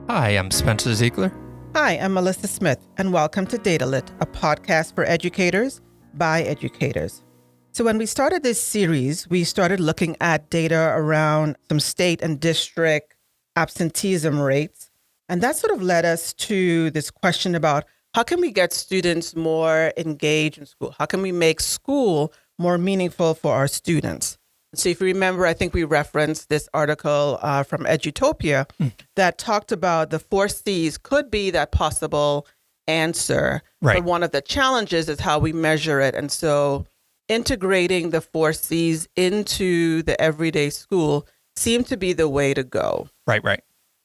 Hi, I'm Spencer Ziegler. Hi, I'm Mellisa Smith, and welcome to Data Lit, a podcast for educators by educators. So when we started this series, we started looking at data around some state and district absenteeism rates. And that sort of led us to this question about how can we get students more engaged in school? How can we make school more meaningful for our students? So if you remember, I think we referenced this article from Edutopia that talked about the 4 C's could be that possible answer. Right. But one of the challenges is how we measure it. And so integrating the 4 C's into the everyday school seemed to be the way to go. Right.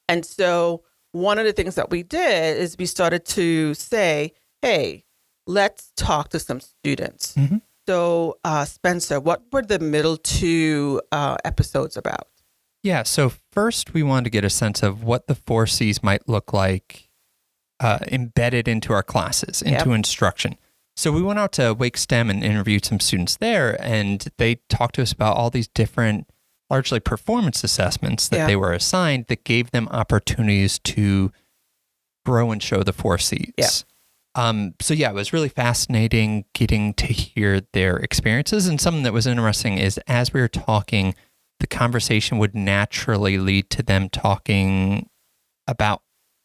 And so one of the things that we did is we started to say, hey, let's talk to some students. Mm-hmm. So, Spencer, what were the middle 2 episodes about? Yeah, so first we wanted to get a sense of what the 4 C's might look like embedded into our classes, into instruction. So we went out to Wake STEM and interviewed some students there, and they talked to us about all these different, largely performance assessments that they were assigned that gave them opportunities to grow and show the 4 C's. Yeah. It was really fascinating getting to hear their experiences. And something that was interesting is as we were talking, the conversation would naturally lead to them talking about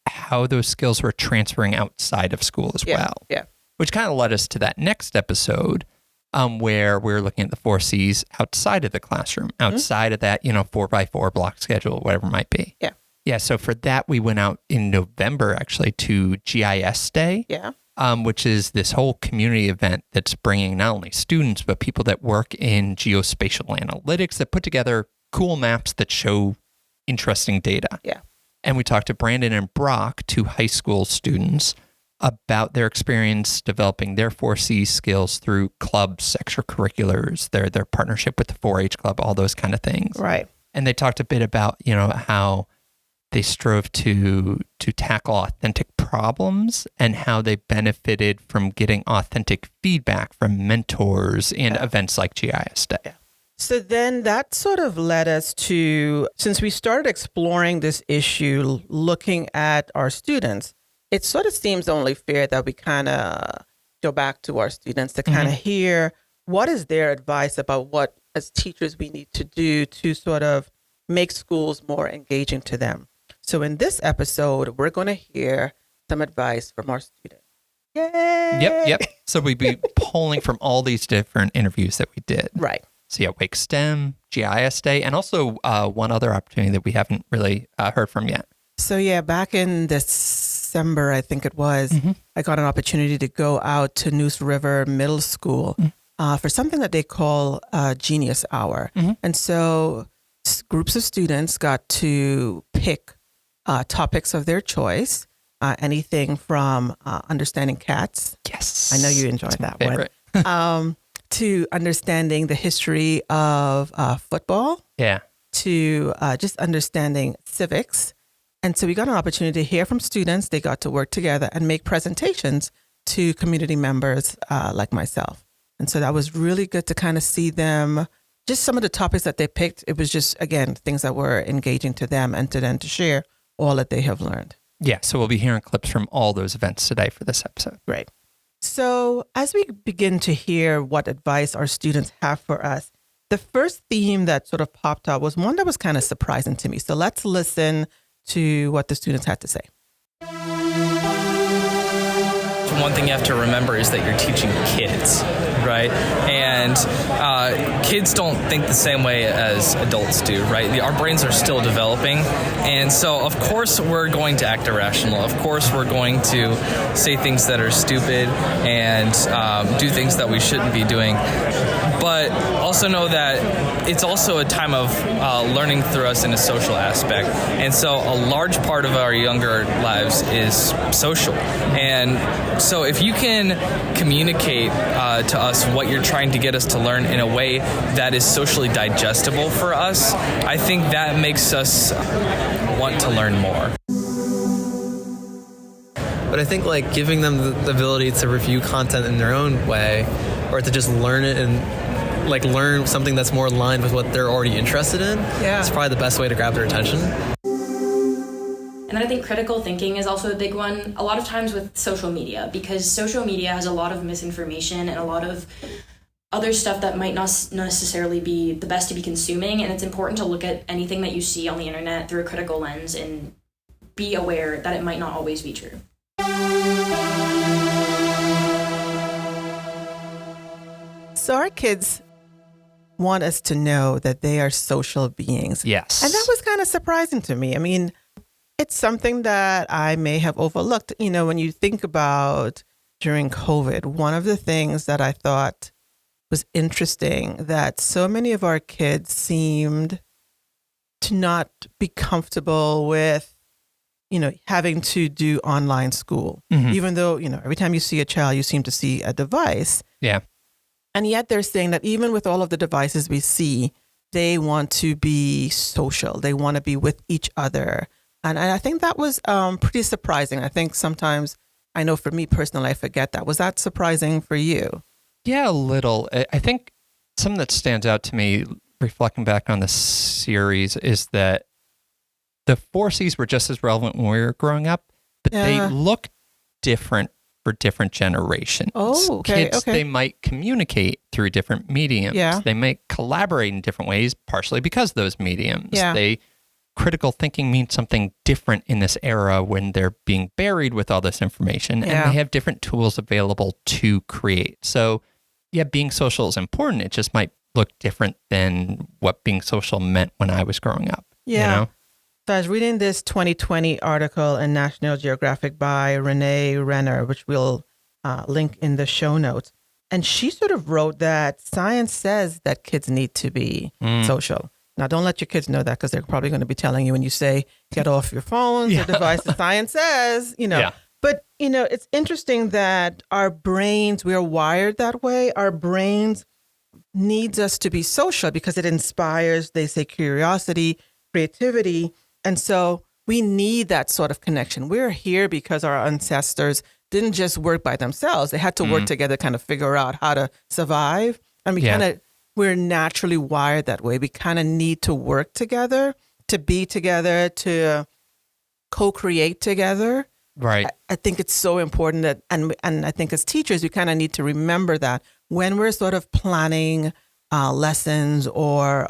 how those skills were transferring outside of school as well. Yeah. Which kind of led us to that next episode where we're looking at the 4 C's outside of the classroom, outside of that, 4x4 block schedule, whatever it might be. Yeah. Yeah, so for that, we went out in November, actually, to GIS Day, which is this whole community event that's bringing not only students, but people that work in geospatial analytics that put together cool maps that show interesting data. Yeah. And we talked to Brandon and Brock, 2 high school students, about their experience developing their 4C skills through clubs, extracurriculars, their partnership with the 4-H club, all those kind of things. Right. And they talked a bit about, how they strove to tackle authentic problems and how they benefited from getting authentic feedback from mentors and events like GIS Day. Yeah. So then that sort of led us to, since we started exploring this issue, looking at our students, it sort of seems only fair that we kind of go back to our students to kind of hear what is their advice about what, as teachers, we need to do to sort of make schools more engaging to them. So in this episode, we're going to hear some advice from our students. Yay! Yep. So we'd be pulling from all these different interviews that we did. Right. So Wake STEM, GIS Day, and also one other opportunity that we haven't really heard from yet. So back in December, I think it was, I got an opportunity to go out to Neuse River Middle School for something that they call Genius Hour. And so groups of students got to pick topics of their choice, anything from understanding cats. Yes. I know you enjoyed that one. To understanding the history of football. Yeah. To just understanding civics. And so we got an opportunity to hear from students. They got to work together and make presentations to community members like myself. And so that was really good to kind of see them, just some of the topics that they picked. It was just, again, things that were engaging to them and to them to share all that they have learned. Yeah, so we'll be hearing clips from all those events today for this episode. Great. So as we begin to hear what advice our students have for us, the first theme that sort of popped up was one that was kind of surprising to me. So let's listen to what the students had to say. One thing you have to remember is that you're teaching kids, right? And kids don't think the same way as adults do, right? Our brains are still developing. And so, of course, we're going to act irrational. Of course, we're going to say things that are stupid and do things that we shouldn't be doing. But also know that it's also a time of learning through us in a social aspect. And so a large part of our younger lives is social. And so if you can communicate to us what you're trying to get us to learn in a way that is socially digestible for us, I think that makes us want to learn more. But I think like giving them the ability to review content in their own way, or to just learn it and like learn something that's more aligned with what they're already interested in, is probably the best way to grab their attention. And then I think critical thinking is also a big one, a lot of times with social media, because social media has a lot of misinformation and a lot of other stuff that might not necessarily be the best to be consuming. And it's important to look at anything that you see on the internet through a critical lens and be aware that it might not always be true. So our kids want us to know that they are social beings. Yes. And that was kind of surprising to me. I mean, it's something that I may have overlooked. You know, when you think about during COVID, one of the things that I thought was interesting that so many of our kids seemed to not be comfortable with, you know, having to do online school, even though, you know, every time you see a child, you seem to see a device. Yeah. And yet they're saying that even with all of the devices we see, they want to be social. They want to be with each other. And I think that was pretty surprising. I think sometimes, I know for me personally, I forget that. Was that surprising for you? Yeah, a little. I think something that stands out to me, reflecting back on the series, is that the 4 C's were just as relevant when we were growing up, but they look different for different generations. Oh, okay. Kids, they might communicate through different mediums. Yeah. They might collaborate in different ways, partially because of those mediums. Yeah. Critical thinking means something different in this era when they're being buried with all this information, and they have different tools available to create. So, yeah, being social is important. It just might look different than what being social meant when I was growing up. Yeah. You know? So I was reading this 2020 article in National Geographic by Renee Renner, which we'll link in the show notes. And she sort of wrote that science says that kids need to be social. Now, don't let your kids know that, because they're probably going to be telling you when you say, get off your phones or devices. Science says, you know. Yeah. But, you know, it's interesting that our brains, we are wired that way. Our brains needs us to be social because it inspires, they say, curiosity, creativity. And so we need that sort of connection. We're here because our ancestors didn't just work by themselves. They had to work together, kind of figure out how to survive. And we're naturally wired that way. We kind of need to work together, to be together, to co-create together. Right. I think it's so important that, and I think as teachers, we kind of need to remember that when we're sort of planning lessons or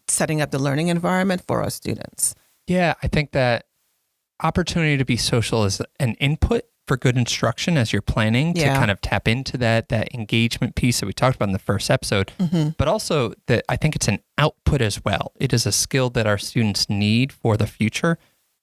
setting up the learning environment for our students. Yeah, I think that opportunity to be social is an input for good instruction as you're planning to kind of tap into that engagement piece that we talked about in the first episode, but also that I think it's an output as well. It is a skill that our students need for the future.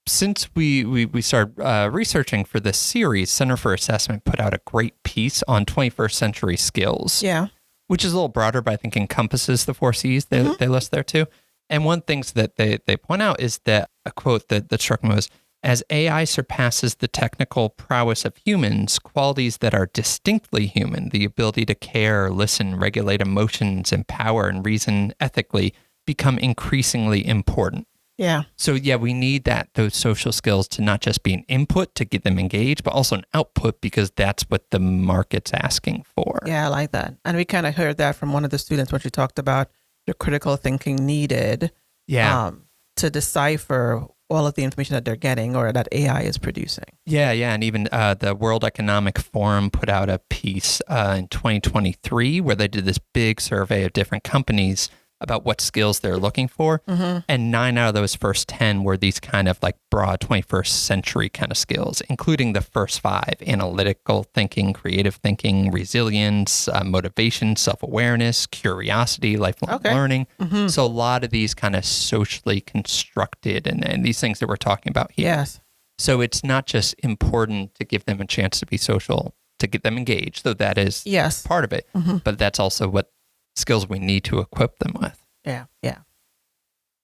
Since we started researching for this series, Center for Assessment put out a great piece on 21st century skills. Yeah. Which is a little broader, but I think encompasses the 4 C's they list there too. And one thing that they point out is that a quote that struck me was, as AI surpasses the technical prowess of humans, qualities that are distinctly human, the ability to care, listen, regulate emotions, empower, and reason ethically, become increasingly important. Yeah. So yeah, we need those social skills to not just be an input to get them engaged, but also an output because that's what the market's asking for. Yeah, I like that. And we kind of heard that from one of the students when she talked about the critical thinking needed to decipher all of the information that they're getting or that AI is producing. Yeah. And even the World Economic Forum put out a piece in 2023 where they did this big survey of different companies about what skills they're looking for. And 9 out of those first 10 were these kind of like broad 21st century kind of skills, including the first 5: analytical thinking, creative thinking, resilience, motivation, self-awareness, curiosity, lifelong learning. So a lot of these kind of socially constructed and these things that we're talking about here. Yes. So it's not just important to give them a chance to be social, to get them engaged, though that is part of it, but that's also what skills we need to equip them with. Yeah.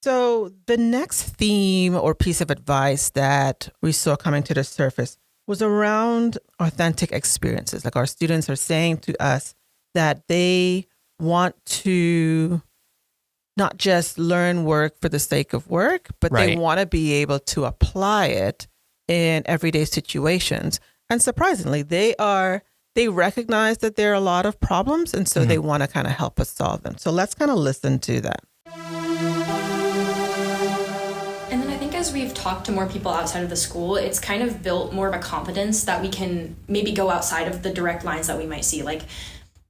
So the next theme or piece of advice that we saw coming to the surface was around authentic experiences. Like our students are saying to us that they want to not just learn work for the sake of work, but they want to be able to apply it in everyday situations. And surprisingly, they recognize that there are a lot of problems, and so they want to kind of help us solve them. So let's kind of listen to that. And then I think as we've talk to more people outside of the school, it's kind of built more of a confidence that we can maybe go outside of the direct lines that we might see. Like,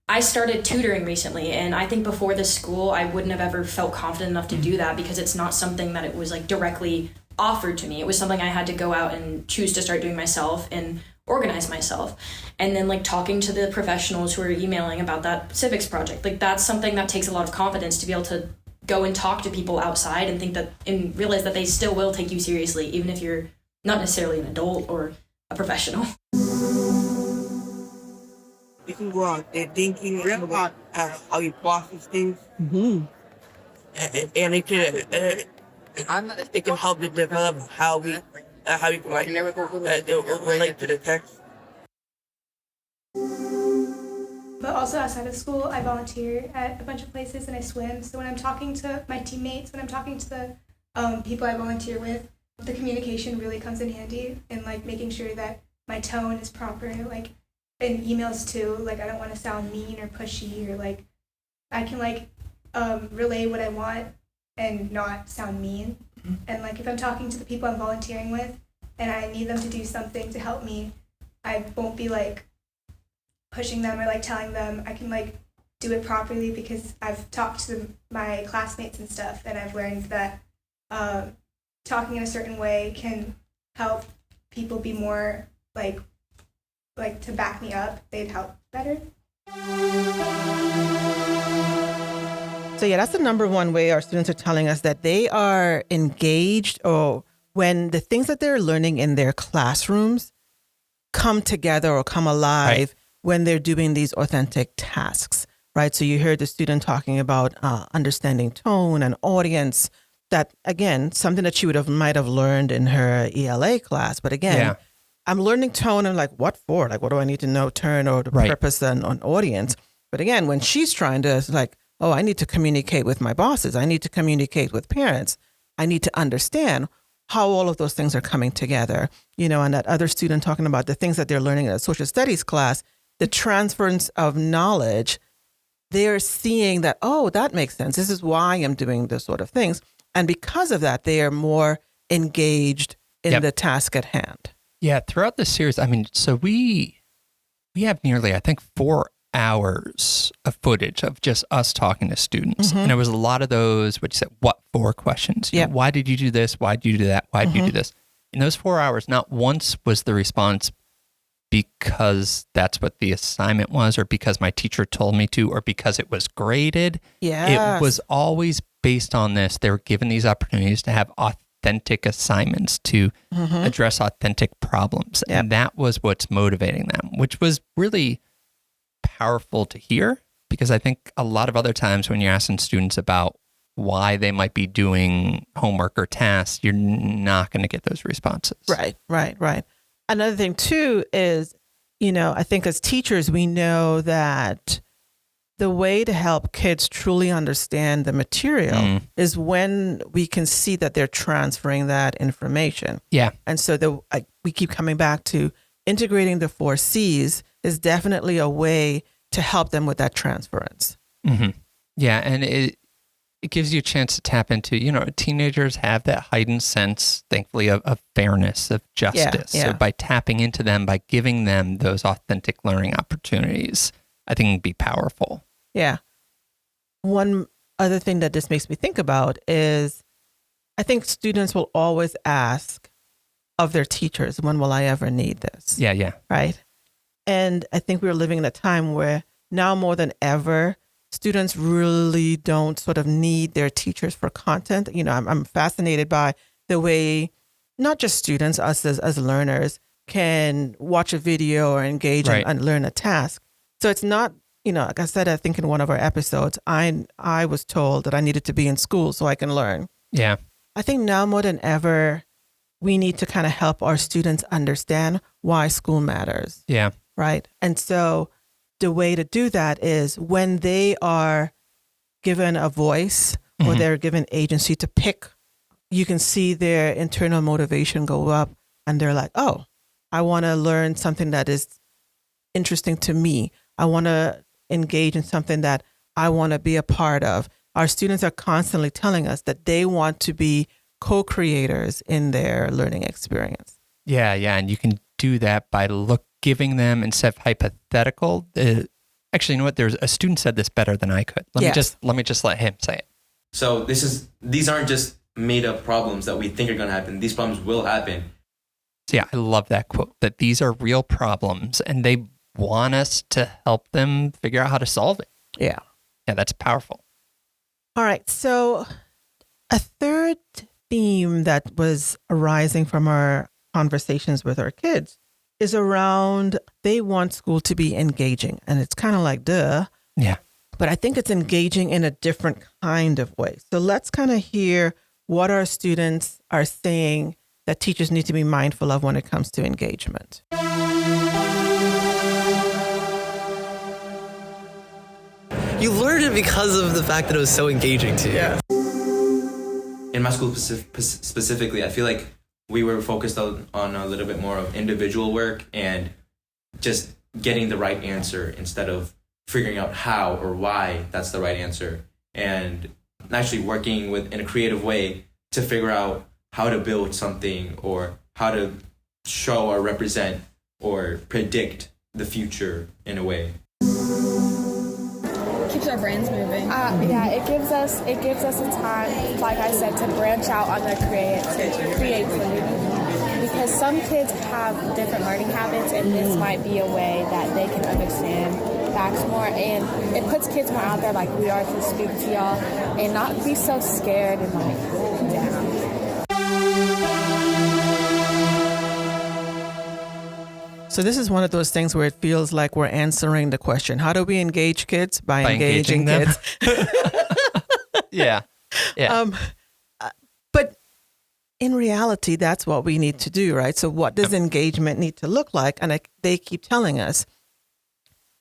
I started tutoring recently, and I think before this school, I wouldn't have ever felt confident enough to do that because it's not something that it was like directly offered to me. It was something I had to go out and choose to start doing myself and organize myself. And then like talking to the professionals who are emailing about that civics project, like that's something that takes a lot of confidence to be able to go and talk to people outside and think that and realize that they still will take you seriously, even if you're not necessarily an adult or a professional. You can go out there thinking about how you process things, and it can help you develop how we can relate to the text. But also outside of school, I volunteer at a bunch of places and I swim. So when I'm talking to my teammates, when I'm talking to the people I volunteer with, the communication really comes in handy and like making sure that my tone is proper. Like in emails too, like I don't want to sound mean or pushy or like I can like relay what I want and not sound mean. And like if I'm talking to the people I'm volunteering with and I need them to do something to help me, I won't be like pushing them or like telling them. I can like do it properly because I've talked to my classmates and stuff, and I've learned that talking in a certain way can help people be more like to back me up. They'd help better. So yeah, that's the number one way our students are telling us that they are engaged, or when the things that they're learning in their classrooms come together or come alive. Right. When they're doing these authentic tasks, right? So you heard the student talking about understanding tone and audience. That again, something that she might have learned in her ELA class. But again, I'm learning tone and like, what for? Like, what do I need to know? Turn or the purpose and on audience. But again, when she's trying to like, oh, I need to communicate with my bosses. I need to communicate with parents. I need to understand how all of those things are coming together. And that other student talking about the things that they're learning in a social studies class. The transference of knowledge, they're seeing that, oh, that makes sense. This is why I'm doing this sort of things. And because of that, they are more engaged in the task at hand. Yeah, throughout the series, I mean, so we have nearly, I think, 4 hours of footage of just us talking to students. And there was a lot of those, what you said, what for questions. You know, why did you do this? Why did you do that? Why did you do this? In those 4 hours, not once was the response because that's what the assignment was, or because my teacher told me to, or because it was graded. It was always based on this. They were given these opportunities to have authentic assignments, to address authentic problems. And that was what's motivating them, which was really powerful to hear, because I think a lot of other times when you're asking students about why they might be doing homework or tasks, you're not going to get those responses. Right. Another thing too is, I think as teachers, we know that the way to help kids truly understand the material is when we can see that they're transferring that information. Yeah. And so we keep coming back to integrating the 4 C's is definitely a way to help them with that transference. Yeah. And it gives you a chance to tap into, teenagers have that heightened sense, thankfully, of fairness, of justice. So by tapping into them, by giving them those authentic learning opportunities, I think it can be powerful. Yeah. One other thing that this makes me think about is I think students will always ask of their teachers, when will I ever need this? Yeah. Right. And I think we're living in a time where now more than ever, students really don't sort of need their teachers for content. I'm fascinated by the way not just students, us as learners, can watch a video or engage and learn a task. So it's not, like I said, I think in one of our episodes, I was told that I needed to be in school so I can learn. Yeah. I think now more than ever, we need to kind of help our students understand why school matters. Yeah. Right. And so the way to do that is when they are given a voice or they're given agency to pick, you can see their internal motivation go up and they're like, oh, I want to learn something that is interesting to me. I want to engage in something that I want to be a part of. Our students are constantly telling us that they want to be co-creators in their learning experience. Yeah, and you can do that by giving them, instead of hypothetical. Actually, you know what? There's a student said this better than I could. Let me just let him say it. So these aren't just made up problems that we think are going to happen. These problems will happen. So yeah, I love that quote, that these are real problems and they want us to help them figure out how to solve it. Yeah. Yeah, that's powerful. All right. So a third theme that was arising from our conversations with our kids is around they want school to be engaging. And it's kind of like, duh. Yeah. But I think it's engaging in a different kind of way. So let's kind of hear what our students are saying that teachers need to be mindful of when it comes to engagement. You learned it because of the fact that it was so engaging to you. Yeah. In my school specifically, I feel like we were focused on a little bit more of individual work and just getting the right answer instead of figuring out how or why that's the right answer, and actually working in a creative way to figure out how to build something or how to show or represent or predict the future in a way. Keeps our brains moving. It gives us a time, like I said, to branch out on their creativity. Because some kids have different learning habits, and this might be a way that they can understand facts more, and it puts kids more out there like we are to speak to y'all and not be so scared and like down. So this is one of those things where it feels like we're answering the question, how do we engage kids? By engaging them. Kids. Yeah. But in reality, that's what we need to do, right? So what does engagement need to look like? And they keep telling us,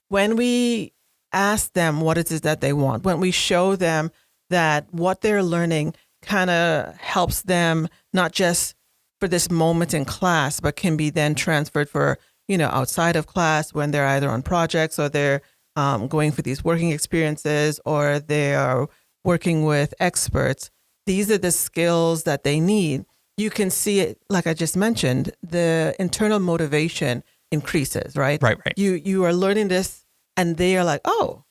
when we ask them what it is that they want, when we show them that what they're learning kind of helps them, not just for this moment in class, but can be then transferred for, outside of class when they're either on projects or they're going for these working experiences or they are working with experts. These are the skills that they need. You can see it, like I just mentioned, the internal motivation increases, right? Right. You are learning this and they are like, oh,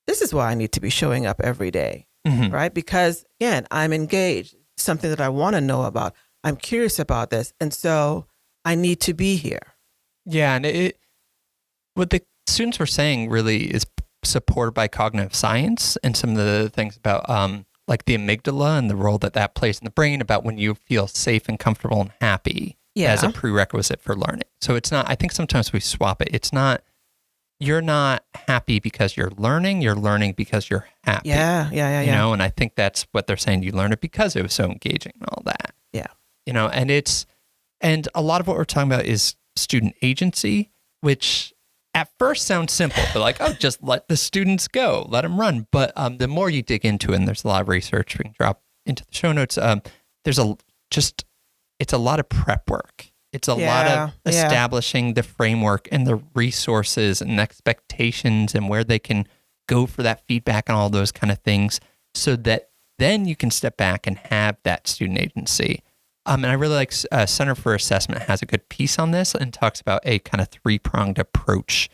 this is why I need to be showing up every day, right? Because again, I'm engaged, something that I want to know about. I'm curious about this. And so I need to be here. Yeah. And what the students were saying really is supported by cognitive science and some of the things about like the amygdala and the role that plays in the brain, about when you feel safe and comfortable and happy as a prerequisite for learning. So it's not, I think sometimes we swap it. It's not, you're not happy because you're learning because you're happy. Yeah. And I think that's what they're saying. You learn it because it was so engaging and all that. Yeah. And a lot of what we're talking about is student agency, which at first sounds simple, but like, oh, just let the students go, let them run. But the more you dig into it, and there's a lot of research we can drop into the show notes, it's a lot of prep work. It's a lot of establishing the framework and the resources and expectations and where they can go for that feedback and all those kind of things, so that then you can step back and have that student agency. And I really like Center for Assessment has a good piece on this and talks about a kind of three-pronged approach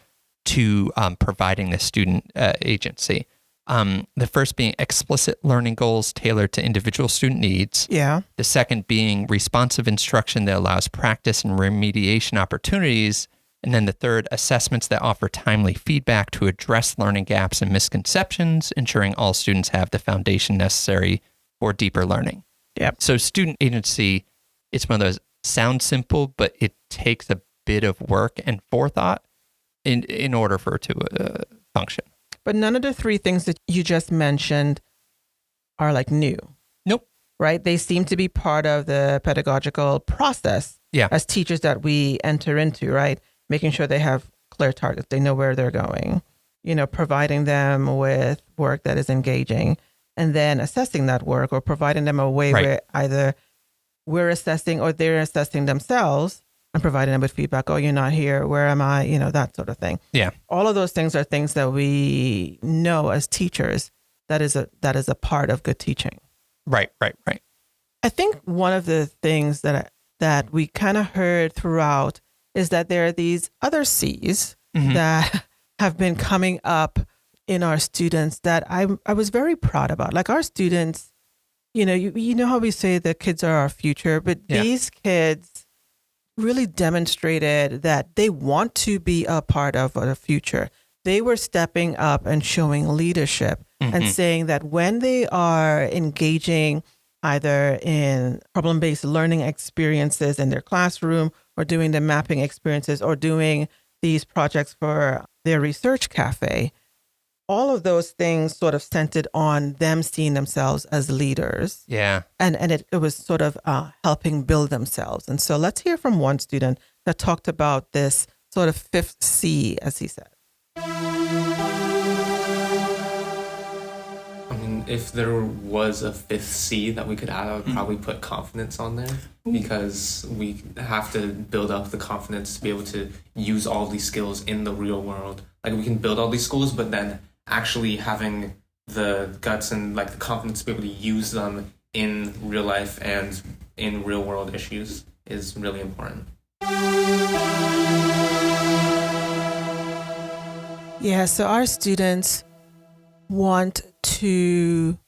to providing the student agency. The first being explicit learning goals tailored to individual student needs. Yeah. The second being responsive instruction that allows practice and remediation opportunities. And then the third, assessments that offer timely feedback to address learning gaps and misconceptions, ensuring all students have the foundation necessary for deeper learning. Yep. So student agency, it's one of those, sounds simple, but it takes a bit of work and forethought in order for it to function. But none of the three things that you just mentioned are like new. Nope. Right? They seem to be part of the pedagogical process as teachers that we enter into, right? Making sure they have clear targets, they know where they're going, providing them with work that is engaging, and then assessing that work or providing them a way where either we're assessing or they're assessing themselves and providing them with feedback. Oh, you're not here. Where am I? That sort of thing. Yeah. All of those things are things that we know as teachers that is a part of good teaching. Right. I think one of the things that we kind of heard throughout is that there are these other C's that have been coming up in our students that I was very proud about. Like our students, you know how we say the kids are our future, but these kids really demonstrated that they want to be a part of the future. They were stepping up and showing leadership and saying that when they are engaging either in problem-based learning experiences in their classroom or doing the mapping experiences or doing these projects for their research cafe, all of those things sort of centered on them seeing themselves as leaders. Yeah. And it was sort of helping build themselves. And so let's hear from one student that talked about this sort of 5th C, as he said. If there was a 5th C that we could add, I would probably put confidence on there, because we have to build up the confidence to be able to use all these skills in the real world. Like, we can build all these schools, but then actually having the guts and like the confidence to be able to use them in real life and in real world issues is really important. Yeah, so our students want to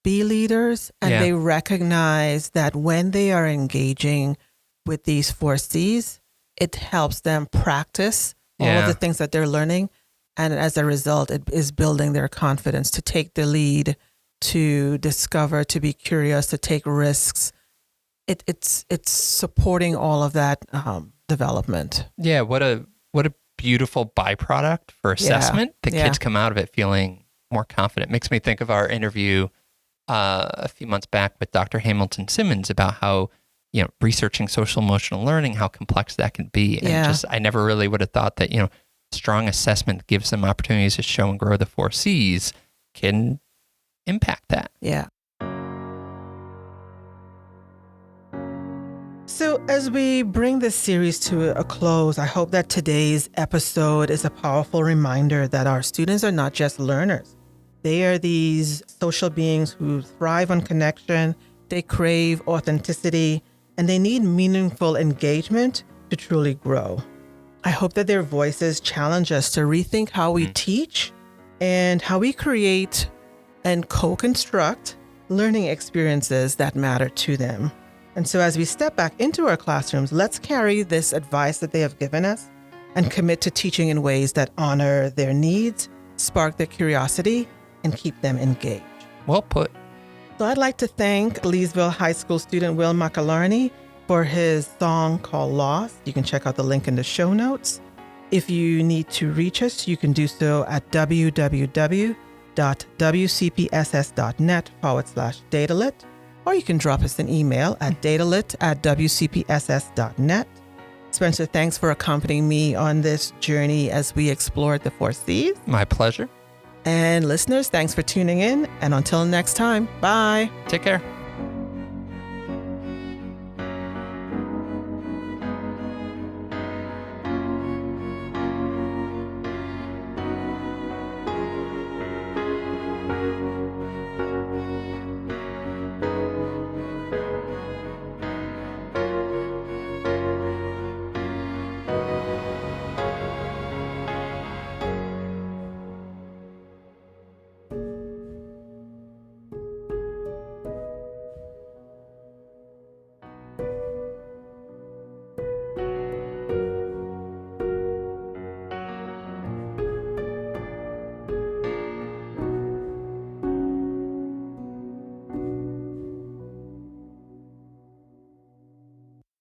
be leaders, and they recognize that when they are engaging with these 4 C's, it helps them practice all of the things that they're learning. And as a result, it is building their confidence to take the lead, to discover, to be curious, to take risks. It's supporting all of that development. Yeah, what a beautiful byproduct for assessment. The kids come out of it feeling more confident. Makes me think of our interview a few months back with Dr. Hamilton Simmons about how, researching social emotional learning, how complex that can be. And I never really would have thought that, strong assessment gives them opportunities to show and grow the 4 C's can impact that. Yeah. So as we bring this series to a close, I hope that today's episode is a powerful reminder that our students are not just learners. They are these social beings who thrive on connection, they crave authenticity, and they need meaningful engagement to truly grow. I hope that their voices challenge us to rethink how we teach and how we create and co-construct learning experiences that matter to them. And so as we step back into our classrooms, let's carry this advice that they have given us and commit to teaching in ways that honor their needs, spark their curiosity, and keep them engaged. Well put. So I'd like to thank Leesville High School student Will McAlarney for his song called Lost. You can check out the link in the show notes. If you need to reach us, you can do so at www.wcpss.net/datalit, or you can drop us an email at datalit@wcpss.net. Spencer, thanks for accompanying me on this journey as we explored the 4 C's. My pleasure. And listeners, thanks for tuning in. And until next time, bye. Take care.